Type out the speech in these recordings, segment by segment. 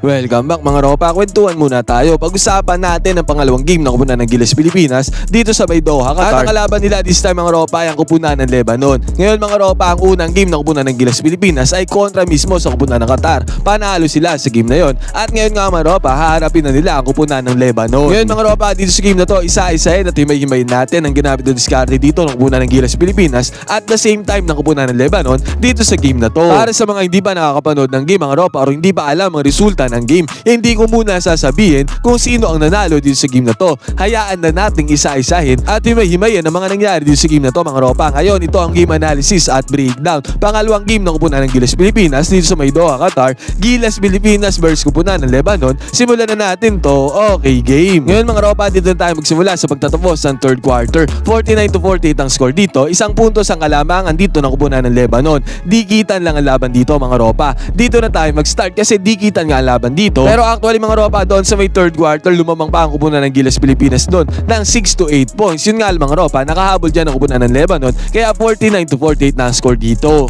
Welcome back mga ropa, kwentuhan muna tayo. Pag-usapan natin ang pangalawang game ng kupunan ng Gilas Pilipinas dito sa may Doha, Qatar. At ang kalaban nila this time mga ropa ay ang kupunan ng Lebanon. Ngayon mga ropa, ang unang game ng kupunan ng Gilas Pilipinas ay kontra mismo sa kupunan ng Qatar. Panalo sila sa game na yon. At ngayon nga mga ropa, haharapin na nila ang kupunan ng Lebanon. Ngayon mga ropa, dito sa game na to, isa-isahin at himay-himayin natin ang ginamit na diskarte dito ng kupunan ng Gilas Pilipinas at the same time ng kupunan ng Lebanon dito sa game na to. Para sa mga hindi pa nakakapanood ng game mga ropa o hindi pa alam ang resulta ng game, hindi ko muna sasabihin kung sino ang nanalo dito sa game na to. Hayaan na nating isa-isahin at himay-himayin ang mga nangyari dito sa game na to mga ropa. Ngayon ito ang game analysis at breakdown. Pangalawang game ng kupunan ng Gilas Pilipinas dito sa may Doha, Qatar. Gilas Pilipinas versus kupunan ng Lebanon. Simulan na natin to. Okay game. Ngayon mga ropa, dito na tayo magsimula sa pagtatapos ng third quarter. 49-48 ang score dito. Isang puntos ang kalamangan dito ng kupunan ng Lebanon. Dikitan lang ang laban dito mga ropa. Dito na tayo mag-start kasi dikitan nga ang laban dito. Pero actually mga ropa, doon sa may third quarter lumamang pa ang kupunan ng Gilas Pilipinas doon ng 6 to 8 points. Yun nga mga ropa, nakahabol dyan ang kupunan ng Lebanon kaya 49-48 na ang score dito.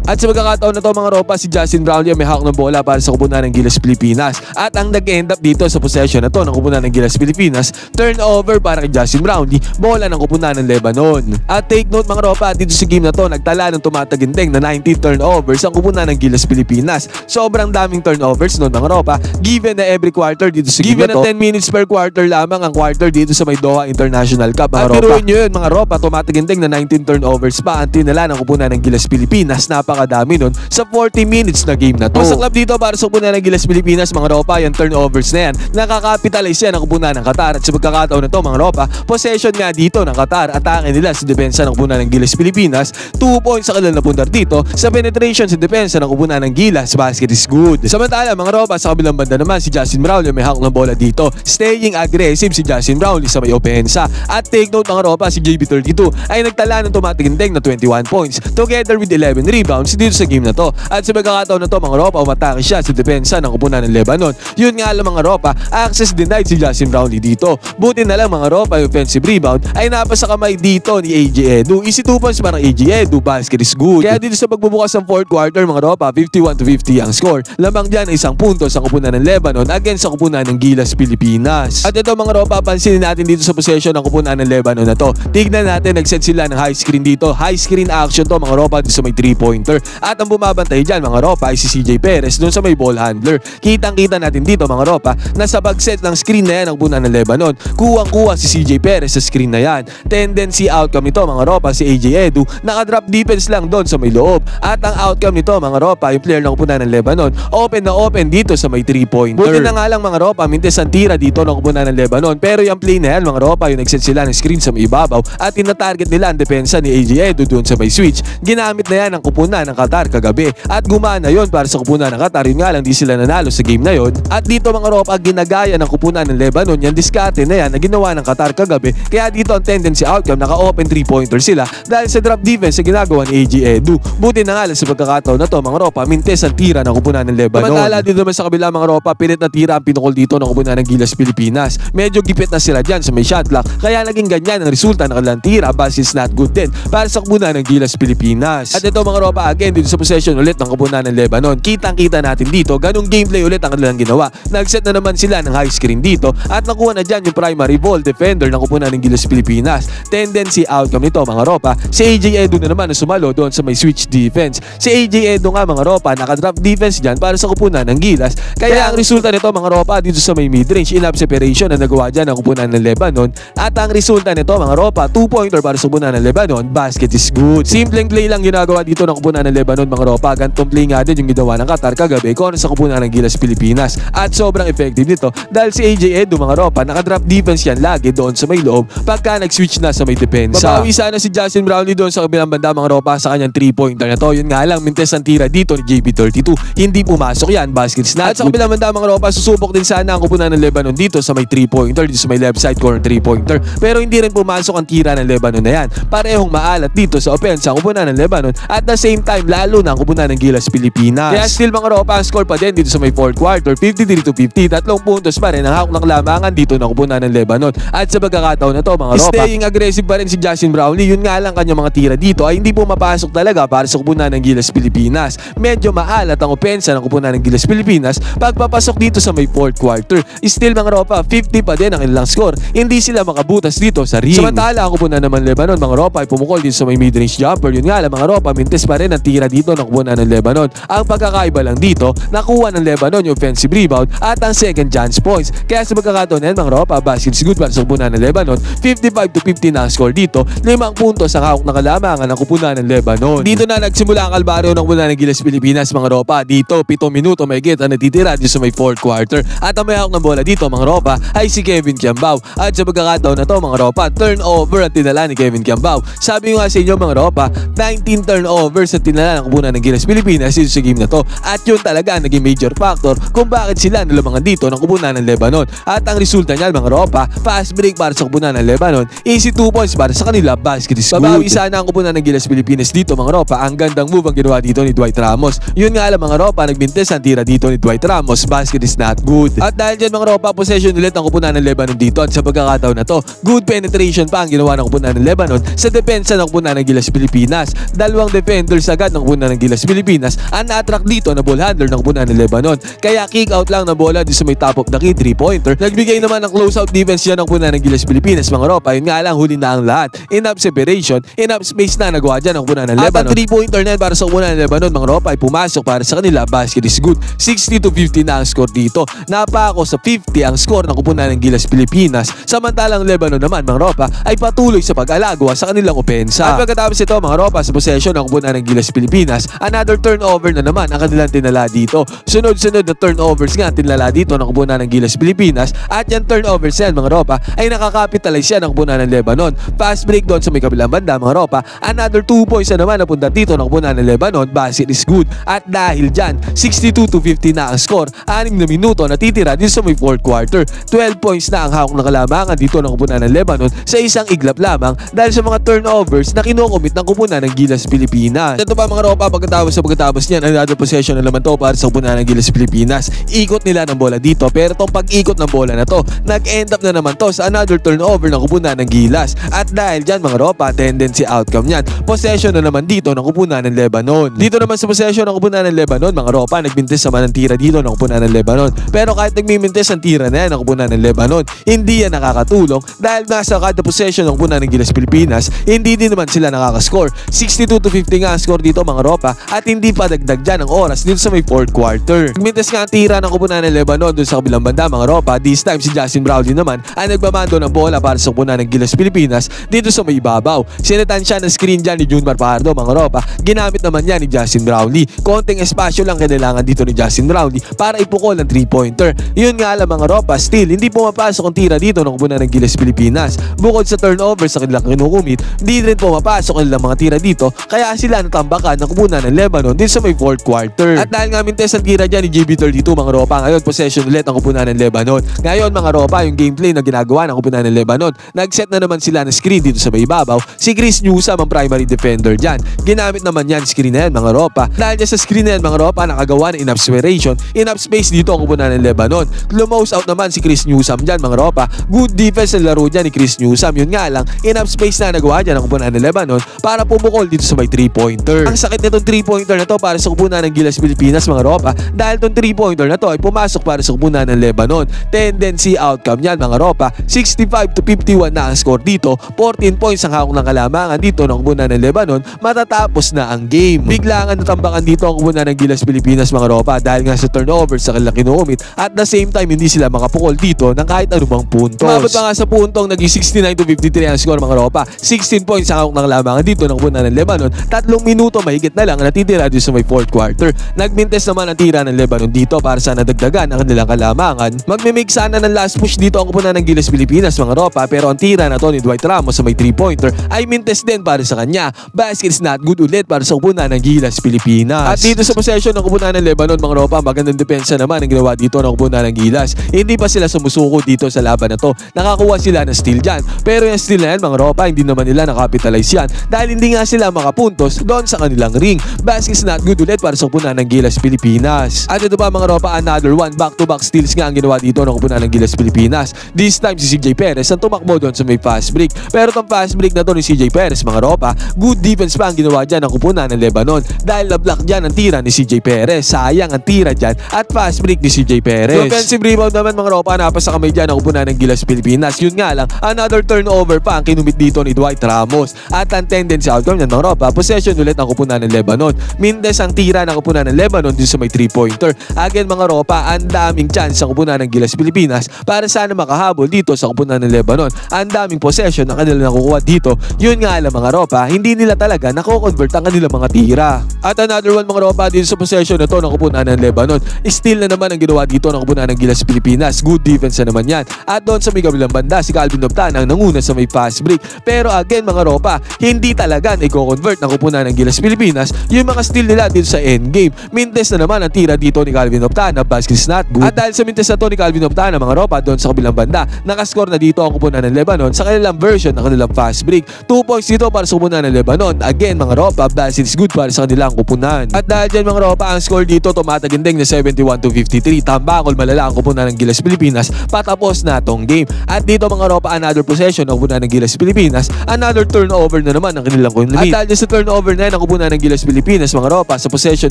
At sa magkakataon na to mga ropa, si Justin Brownlee may hawak ng bola para sa kupunan ng Gilas Pilipinas. At ang nag-end up dito sa possession na to ng kupunan ng Gilas Pilipinas, turnover para kay Justin Brownlee, bola ng kupunan ng Lebanon. At take note mga ropa, dito sa game na to, nagtala ng tumatagindeng na 19 turnovers ang kupunan ng Gilas Pilipinas. Sobrang daming turnovers noon mga ropa, given na every quarter dito sa game na to, 10 minutes per quarter lamang ang quarter dito sa may Doha International Cup mga ropa. At piruin nyo yun mga ropa, tumatagindeng na 19 turnovers pa ang tinala ng kupunan ng Gilas Pilipinas. Napakadami nun sa 40 minutes na game na to. Masaklap dito para sa kupunan ng Gilas Pilipinas mga ropa, yung turnovers na yan, nakakapitalize yan ang kupunan ng Qatar. At sa pagkakataon na to mga ropa, possession nga dito ng Qatar, atake nila sa depensa ng kupunan ng Gilas Pilipinas, 2 points sa kanilang napundar dito sa penetration sa depensa ng kupunan ng Gilas. Basket is good. Samantala mga ropa, sa kabilang banda naman si Justin Brownlee may hawak ng bola dito, staying aggressive si Justin Brownlee sa may opensa. At take note mga ropa, si JB32 ay nagtala ng tumatigindeng na 21 points together with 11 rebounds dito sa game na to. At sa pagkakataon na to mga ropa, umatake siya sa depensa ng kupunan ng Lebanon. Yun nga lang mga ropa, access denied si Justin Brownlee dito. Buti na lang mga ropa, yung offensive rebound ay napasa kamay dito ni AJ Edu. Easy 2 points para AJ Edu, basket is good. Kaya dito sa pagbubukas ng fourth quarter mga ropa, 51-50 ang score. Lamang dyan ay isang punto sa kupunan ng Lebanon against sa kupunan ng Gilas Pilipinas. At ito mga ropa, pansinin natin dito sa possession ng kupunan ng Lebanon na to. Tignan natin, nagset sila ng high screen dito. High screen action to mga ropa dito sa may 3-pointer. At ang bumabantay dyan mga ropa ay si CJ Perez doon sa may ball handler. Kitang-kita natin dito mga ropa na sa pag-set ng screen na yan ng kupunan ng Lebanon, kuwang-kuwa si CJ Perez sa screen na yan. Tendency outcome nito mga ropa, si AJ Edu nakadrop defense lang doon sa may loob. At ang outcome nito mga ropa, yung player ng kupunan ng Lebanon, open na open dito sa may 3-pointer. Buti na nga lang mga ropa, mintes ang tira dito ng kupunan ng Lebanon. Pero yung play na yan mga ropa, yung nag-set sila ng screen sa may ibabaw at tina-target nila ang depensa ni AJ Edu doon sa may switch. Ginamit na yan ng kupunan ng Qatar kagabi. At gumana yon para sa kupunan ng Qatar. Yun nga lang, di sila nanalo sa game na yon. At dito mga ropa, ginagaya ng kupunan ng Lebanon yung diskarte na yan na ginawa ng Qatar kagabi. Kaya dito ang tendency outcome, naka-open 3-pointer sila dahil sa drop defense na ginagawa ni AJ Edu. Buti na nga lang sa pagkakataon na to mga ropa, mintes ang tira ng kupunan ng Lebanon. Samantala dito naman sa kabila mga ropa, pilit na tira ang pinukol dito ng kupunan ng Gilas Pilipinas. Medyo gipit na sila dyan sa may shot clock, kaya naging ganyan ang resulta ng kanilang tira. Basis not good din para sa kupunan ng Gilas Pilipinas. At ito mga ropa, again dito sa possession ulit ng kupunan ng Lebanon, kitang-kita natin dito, ganung gameplay ulit ang kanilang ginawa. Nag-set na naman sila ng high screen dito at nakuha na dyan yung primary ball defender ng kupunan ng Gilas Pilipinas. Tendency outcome nito mga ropa, si AJ Edu na naman na sumalo doon sa may switch defense. Si AJ Edu nga mga ropa, nakadrop defense dyan para sa kupunan ng Gilas. Kaya ang resulta nito mga ropa, dito sa may mid-range in-up separation na nagawa dyan ng kupunan ng Lebanon. At ang resulta nito mga ropa, 2-pointer para sa kupunan ng Lebanon, basket is good. Simpleng play lang ginagawa dito ng kupunan ng Lebanon mga ropa. Gantong play nga din yung ginawa ng Qatar kagabi kontra sa kupunan ng Gilas Pilipinas. At sobrang effective nito dahil si AJ Edu mga ropa, nakadrop defense yan lagi doon sa may loob pagka nag-switch na sa may depensa. Babawi sana si Justin Brownlee doon sa kabilang banda mga ropa sa kanyang 3-pointer na to. Yun nga lang, mintes ang tira dito ni JB32, hindi pumasok yan, baskets na. At sa kabilang banda mga ropa, susubok din sana ang kupunan ng Lebanon dito sa may 3-pointer, dito sa may left side corner 3-pointer, pero hindi rin pumasok ang tira ng Lebanon na yan. Parehong maalat dito sa opensa ang kupunan ng Lebanon. At the same time, lalo na ang kupunan ng Gilas Pilipinas. Kaya still mga ropa, ang score pa din dito sa may 4th quarter, 53-50, 3 puntos pa rin ang hawak ng lamangan dito ng kupunan ng Lebanon. At sa pagkakataon na to mga ropa, staying aggressive pa rin si Justin Brownlee. Yun nga lang kanyang mga tira dito ay hindi pumapasok talaga para sa kupunan ng Gilas Pilipinas. Medyo maalat ang opensa ng kupunan ng Gilas Pilipinas pagpapasok dito sa may 4th quarter. Still mga ropa, 50 pa din ang ilang score. Hindi sila makabutas dito sa ring. Samantala ang kupunan naman Lebanon mga ropa ay pumukol dito sa may mid-range jumper. Yun nga lang mga ropa, mintes pa rin ang tira dito ng kupunan ng Lebanon. Ang pagkakaiba lang dito, nakuha ng Lebanon yung offensive rebound at ang second chance points. Kaya sa pagkakataon na yan mga ropa, baskets good para sa kupunan ng Lebanon. 55-50 na ang score dito. 5 puntos ang hawak na kalamangan ng kupunan ng Lebanon. Dito na nagsimula ang kalbaryo ng kupunan ng Gilas Pilipinas mga ropa. Dito 7 minuto may get ang natitira dito sa may 4th quarter. At ang may hawak ng bola dito mga ropa ay si Kevin Kiambao. At sa pagkakataon na to mga ropa, turnover ang tinala ni Kevin Kiambao. Sabi ko nga sa inyo mga ropa, 19 turnovers ang tinala ng kupunan ng Gilas Pilipinas dito sa game na to. At yun talaga naging major factor kung bakit sila nalamangan dito ng kupunan ng Lebanon. At ang resulta niyan mga ropa, fast break para sa kupunan ng Lebanon, easy 2 points para sa kanila, basket is good. Babawi sana ang kupunan ng Gilas Pilipinas dito mga ropa. Ang gandang move ang ginawa dito ni Dwight Ramos. Yun nga lang mga ropa, nagbintes ang tira dito ni Dwight Ramos, basket is not good. At dahil dyan mga ropa, possession ulit ang kupunan ng Lebanon dito. At sa pagkakataon na to, good penetration pa ang ginawa ng kupunan ng Lebanon sa depensa ng kupunan ng Gilas Pilipinas. Dalawang defenders agad ng kupunan ng Gilas Pilipinas ang na-attract dito na ball handler ng kupunan ng Lebanon. Kaya kick out lang ng bola dito sa may top of the key 3-pointer. Nagbigay naman ng close-out defense yan ng kupunan ng Gilas Pilipinas mga ropa. Yun nga lang, huli na ang lahat. Enough separation, enough space na nagawa dyan ng kupunan ng Lebanon. At ang 3-pointer na yan para sa kupunan ng Lebanon mga ropa ay pumasok para sa kanila, basket is good. 60-50 na ang score dito. Napako sa 50 ang score ng kupunan ng Gilas Pilipinas. Samantalang Lebanon naman mga ropa ay patuloy sa pag-alagwa sa kanilang opensa. At pagkatapos ito mga ropa, sa possession ng kupunan ng Gilas Pilipinas, another turnover na naman ang kanilang tinala dito. Sunod-sunod na turnovers nga tinala dito ng kupunan ng Gilas Pilipinas. At yan turnovers yan mga ropa ay nakakapitalize yan ng kupunan ng Lebanon. Fast break doon sa may kabilang banda mga ropa, another 2 points na naman napunta dito ng kupunan ng Lebanon, basket is good. At dahil dyan, 62-50 na ang score, 6 na minuto natitira dito sa may 4th quarter. 12 points na ang hawak ng kalamangan dito ng kupunan ng Lebanon sa isang iglap lamang dahil sa mga turnovers na kinukumit ng kupunan ng Gilas Pilipinas. Ito pa mga ropa, pagkatapos niyan, another possession na naman to para sa kupunan ng Gilas Pilipinas. Ikot nila ng bola dito, pero itong pag-ikot ng bola na to, nag-end up na naman to sa another turnover ng kupunan ng Gilas. At dahil dyan mga ropa, tendency outcome niyan, possession na naman dito ng kupunan ng Lebanon. Dito naman sa possession ng kupunan ng Lebanon mga ropa, nagbintes naman ang tira dito ng kupunan ng Lebanon. Pero kahit nagmimintes ang tira na yan ng kupunan ng Lebanon, hindi yan nakakatulong dahil nasa kada possession ng kupunan ng Gilas Pilipinas, hindi din naman sila nakakascore. 62-50 nga ang score dito mga ropa at hindi pa dagdag dyan ang oras dito sa may 4th quarter. Nagmintes nga ang tira ng kupunan ng Lebanon doon sa kabilang banda mga ropa. This time si Justin Brownlee naman ay nagbamando ng bola para sa kupunan ng Gilas Pilipinas dito sa may ibabaw. Sinetan siya ng screen dyan ni Junmar Pardo mga ropa. Ginamit naman yan ni Justin Brownlee. Konting espasyo lang kailangan dito ni Justin Brownlee para ipukol ng 3-pointer. Yun nga lang mga ropa, still hindi pumapasok ang tira dito ng kupunan ng Gilas Pilipinas. Bukod sa turnover sa kanilang kinukumit, hindi rin pumapasok ang mga tira dito, kaya sila natambakan ng kupunan ng Lebanon din sa may 4th quarter. At dahil nga mintes ang tira dyan ni GB32 mga ropa, ngayon possession ulit ang kupunan ng Lebanon. Ngayon mga ropa, yung gameplay na ginagawa ng kupunan ng Lebanon, nag-set na naman sila ng screen dito sa may ibabaw. Si Chris Newsome ang primary defender dyan. Ginamit naman yan screen na yan mga ropa. Dahil dyan sa screen na yan mga ropa, nakagawa ng enough separation, enough space dito ang kupunan ng Lebanon. Close out naman si Chris Newsome dyan mga ropa. Good defense ang laro dyan ni Chris Newsome. Yun nga lang, enough space na nagawa dyan ang kupunan ng Lebanon para pumukol dito sa may 3-pointer. Ang sakit nitong 3-pointer na to para sa kupunan ng Gilas Pilipinas mga ropa, dahil itong 3-pointer na to ay pumasok para sa kupunan ng Lebanon. Tendency outcome yan mga ropa, 65-51 na ang score dito. 14 points ang hawak ng kalamangan dito ng kupunan ng Lebanon matatapos na ang game. Biglangan natambakan dito ang kupunan ng Gilas Pilipinas mga ropa dahil nga sa turnover sa kanilang kinukumit at the same time hindi sila makapukol dito ng kahit anumang puntos. Mabot pa nga sa puntong naging 69-53 ang score mga ropa. 16 points ang hawak ng kalamangan dito ng kupunan ng Lebanon. 3 minuto mahigit na lang natitira dito sa may 4th quarter. Nagmintes naman ang tira ng Lebanon dito para sana dagdagan ang kanilang kalamangan. Magmimake sana ng last push dito ang kupunan ng Gilas Pilipinas mga ropa, pero ang tira na to ni Dwight Ramos sa may 3-pointer ay mintes din para sa kanya. Basket is not good ulit para sa kupunan ng Gilas Pilipinas. At dito sa possession ng kupunan ng Lebanon mga ropa, magandang depensa naman ang ginawa dito ng kupunan ng Gilas. Hindi pa sila sumusuko dito sa laban na to. Nakakuha sila ng steal dyan. Pero yung steal na yan mga ropa, hindi naman nila nakapitalize yan dahil hindi nga sila makapuntos doon sa sa kanilang ring. Baskets not good ulit para sa kupunan ng Gilas Pilipinas. At ito pa mga ropa, another one, back-to-back steals nga ang ginawa dito ng kupunan ng Gilas Pilipinas. This time si CJ Perez ang tumakbo doon sa may fast break. Pero tong fast break na to ni CJ Perez mga ropa, good defense pa ang ginawa dyan ng kupunan ng Lebanon dahil na-block dyan ang tira ni CJ Perez. Sayang ang tira dyan at fast break ni CJ Perez. Offensive rebound naman mga ropa, napasa kamay dyan ng kupunan ng Gilas Pilipinas. Yun nga lang, another turnover pa ang kinumit dito ni Dwight Ramos. At ang tendency outcome yan mga ropa, possession ulit ng kupunan ng Lebanon. Mindes ang tira ng kupunan ng Lebanon dito sa may 3-pointer. Again mga ropa, ang daming chance sa kupunan ng Gilas Pilipinas para sana makahabol dito sa kupunan ng Lebanon. Ang daming possession na kanila nakukuha dito. Yun nga lang mga ropa, hindi nila talaga nako-convert ang kanilang mga tira. At another one mga ropa, dito sa possession na to ng kupunan ng Lebanon, steal na naman ang ginawa dito ng kupunan ng Gilas Pilipinas. Good defense na naman yan. At doon sa may kabilang banda, si Calvin Noptan ang nanguna sa may fast break. Pero again mga ropa, hindi talaga i-convert ng kupunan ng Gilas Pilipinas yung mga steal nila dito sa endgame. Mintes na naman ang tira dito ni Calvin Noptan, baskets not good. At dahil sa mintes na to ni Calvin Noptan mga ropa, doon sa kabilang banda, nakascore na dito ang kupunan ng Lebanon sa kanilang version ng kanilang fast break. 2 points dito para sa kupunan ng Lebanon. Again mga ropa, baskets good para sa kanilang kupunan. At dahil dyan mga ropa, ang score dito tumatagindeng na 71-53. Tambakol malala ang kupunan ng Gilas Pilipinas, patapos na tong game. At dito mga ropa, another possession ng kupunan ng Gilas Pilipinas, another turnover na naman ang kanilang kunlimit. At dahil sa turnover na yan ang kupunan ng Gilas Pilipinas mga ropa, sa possession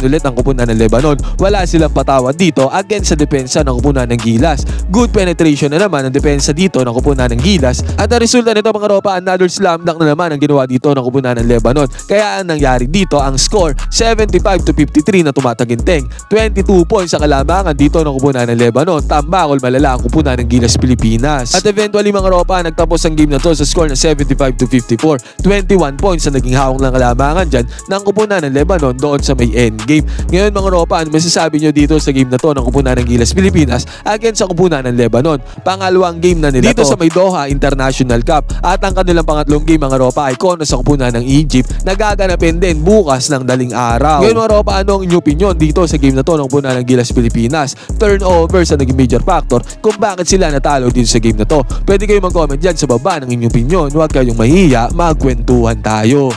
ulit ng kupunan ng Lebanon, wala silang patawad dito against sa depensa ng kupunan ng Gilas. Good penetration na naman ang depensa dito ng kupunan ng Gilas. At ang resulta nito mga ropa, another slam dunk na naman ang ginawa dito ng kupunan ng Lebanon. Kaya ang nangyari dito, ang score 75-53 na tumataginteng. 22 points sa kalamangan dito ng kupunan ng Lebanon. Tambakol malala ang kupunan ng Gilas Pilipinas. At eventually mga ropa, nagtapos ang game na to sa score na 75-54. 21 points na naging hawak ng kalamangan dyan ng kupunan ng Lebanon doon sa may endgame. Ngayon mga ropa, ano masasabi nyo dito sa game na to ng kupunan ng Gilas Pilipinas against sa kupunan ng Lebanon? Pangalawang game na nila dito sa may Doha International Cup. At ang kanilang pangatlong game mga ropa ay kono sa kupunan ng Egypt na gaganapin din bukas ng daling araw. Ngayon mga ropa, ano ang inyong opinion dito sa game na to ng kupunan ng Gilas Pilipinas? Turnovers ang naging major factor kung bakit sila natalo dito sa game na to. Pwede kayong mag-comment dyan sa baba ng inyong opinion. Huwag kayong mahiya, magkwentuhan tayo.